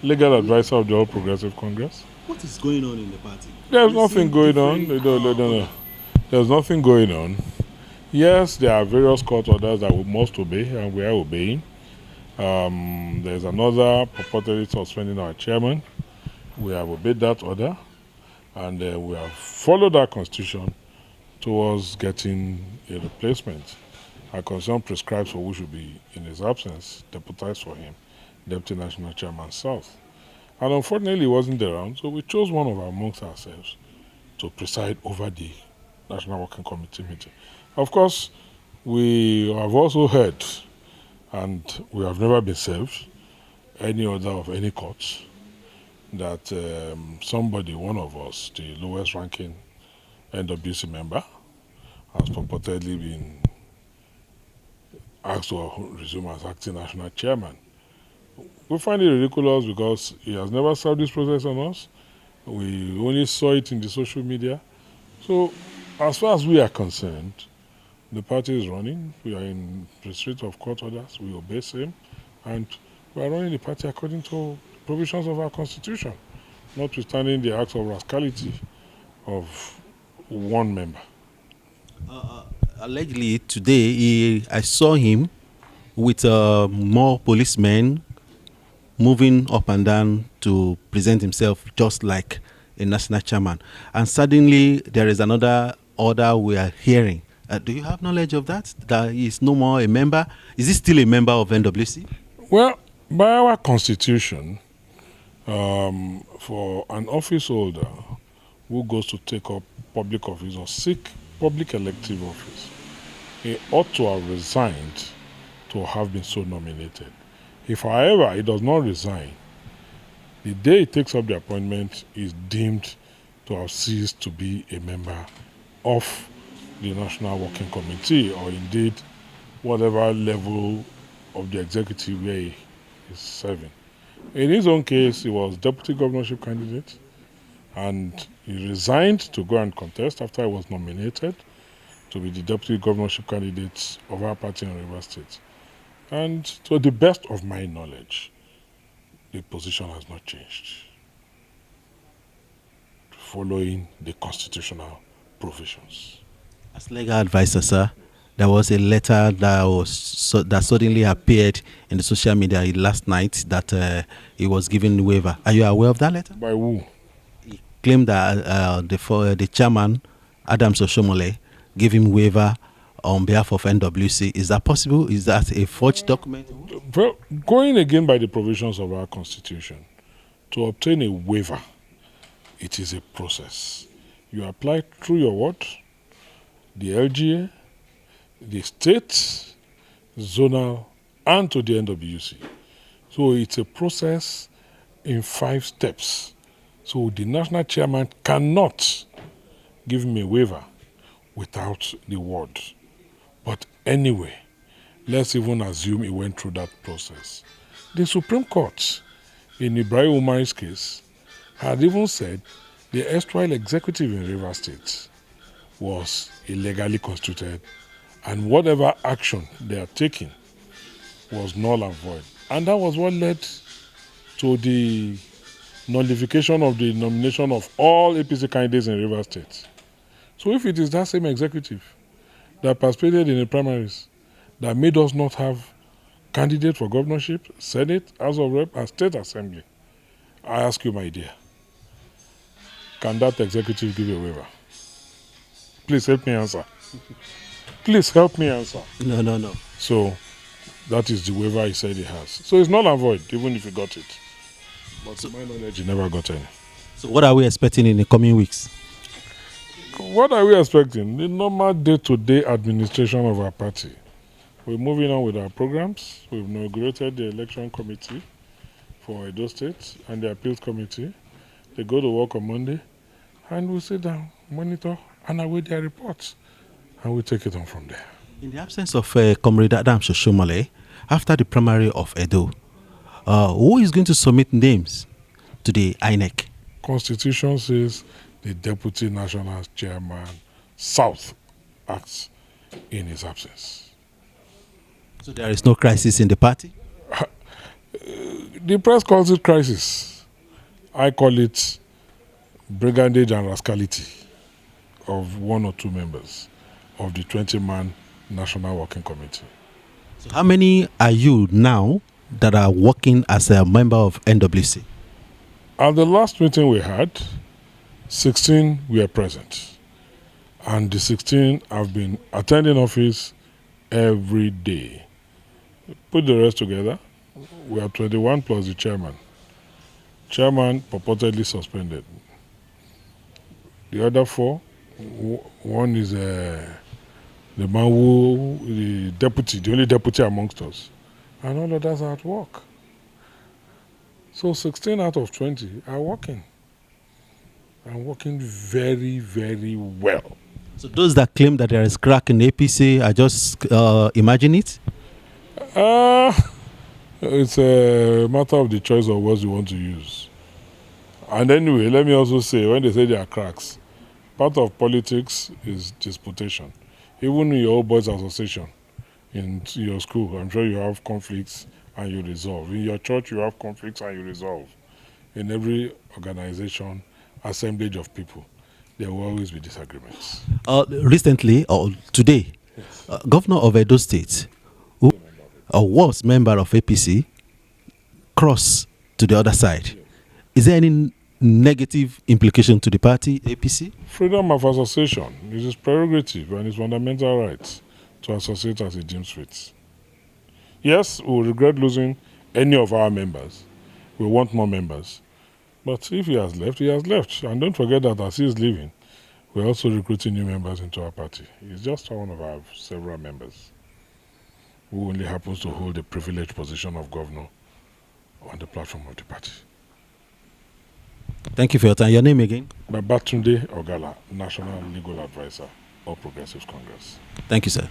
legal advisor of the All Progressive Congress. What is going on in the party? There's nothing going on. No. There's nothing going on. Yes, there are various court orders that we must obey, and we are obeying. There's another purportedly suspending our chairman. We have obeyed that order, and we have followed our constitution towards getting a replacement. Our constitution prescribes for who should be, in his absence, deputized for him, Deputy National Chairman South. And unfortunately, he wasn't around, so we chose one of amongst ourselves to preside over the National Working Committee meeting. Of course, we have also heard, and we have never been served, any order of any court that somebody, one of us, the lowest ranking NWC member, has purportedly been asked to resume as acting national chairman. We find it ridiculous because he has never served this process on us. We only saw it in the social media. So, as far as we are concerned, the party is running. We are in pursuit of court orders. We obey same, and we are running the party according to provisions of our constitution, notwithstanding the acts of rascality of one member. Allegedly, today I saw him with more policemen moving up and down to present himself just like a national chairman. And suddenly there is another order we are hearing. Do you have knowledge of that? That he is no more a member? Is he still a member of NWC? Well, by our constitution, for an office holder who goes to take up public office or seek public elective office, he ought to have resigned to have been so nominated. If, however, he does not resign, the day he takes up the appointment is deemed to have ceased to be a member of the National Working Committee, or indeed whatever level of the executive where he is serving. In his own case, he was deputy governorship candidate, and he resigned to go and contest after he was nominated to be the deputy governorship candidate of our party in Rivers State. And to the best of my knowledge, the position has not changed, following the constitutional provisions. As legal advisor, sir, there was a letter that suddenly appeared in the social media last night that he was given waiver. Are you aware of that letter? By who? He claimed that the chairman, Adams Oshomole, gave him waiver on behalf of NWC. Is that possible? Is that a forged document? Well, going again by the provisions of our constitution, to obtain a waiver, it is a process. You apply through your what? The LGA, the state, zonal, and to the NWC. So it's a process in 5 steps. So the national chairman cannot give me a waiver without the word. But anyway, let's even assume he went through that process. The Supreme Court, in Ibrahim Umar's case, had even said the erstwhile executive in Rivers State was illegally constituted, and whatever action they are taking was null and void. And that was what led to the nullification of the nomination of all APC candidates in Rivers State. So if it is that same executive that participated in the primaries that made us not have candidate for governorship, Senate, House of Rep, and State Assembly, I ask you, my dear, can that executive give a waiver? Please help me answer. Please help me answer. No. So that is the waiver he said he has. So it's null and void, even if he got it. But to my knowledge, he never got any. So what are we expecting in the coming weeks? What are we expecting? The normal day-to-day administration of our party. We're moving on with our programs. We've inaugurated the election committee for Edo State and the appeals committee. They go to work on Monday, and we sit down, monitor, and await their reports, and we take it on from there. In the absence of Comrade Adams Oshomole, after the primary of Edo, who is going to submit names to the INEC? Constitution says the Deputy National Chairman South acts in his absence. So there is no crisis in the party? The press calls it crisis. I call it brigandage and rascality of one or two members of the 20-man National Working Committee. So how many are you now that are working as a member of NWC? At the last meeting we had, 16 were present. And the 16 have been attending office every day. Put the rest together, we are 21 plus the chairman. Chairman purportedly suspended. The other 4, one is the man who, the only deputy amongst us. And all others are at work. So 16 out of 20 are working. And working very, very well. So those that claim that there is crack in APC, I just imagine it? It's a matter of the choice of words you want to use. And anyway, let me also say, when they say there are cracks, part of politics is disputation. Even in your old boys association, in your school, I'm sure you have conflicts and you resolve. In your church, you have conflicts and you resolve. In every organization, assemblage of people, there will always be disagreements. Recently, or today, yes. Governor of Edo State, who was member of APC, crossed to the other side. Yes. Is there any negative implication to the party, APC? Freedom of association is his prerogative and his fundamental right to associate as he deems fit. Yes, we will regret losing any of our members. We want more members. But if he has left, he has left. And don't forget that as he is leaving, we're also recruiting new members into our party. He's just one of our several members who only happens to hold the privileged position of governor on the platform of the party. Thank you for your time. Your name again? Babatunde Ogalah, National Legal Advisor, All Progressives Congress. Thank you, sir.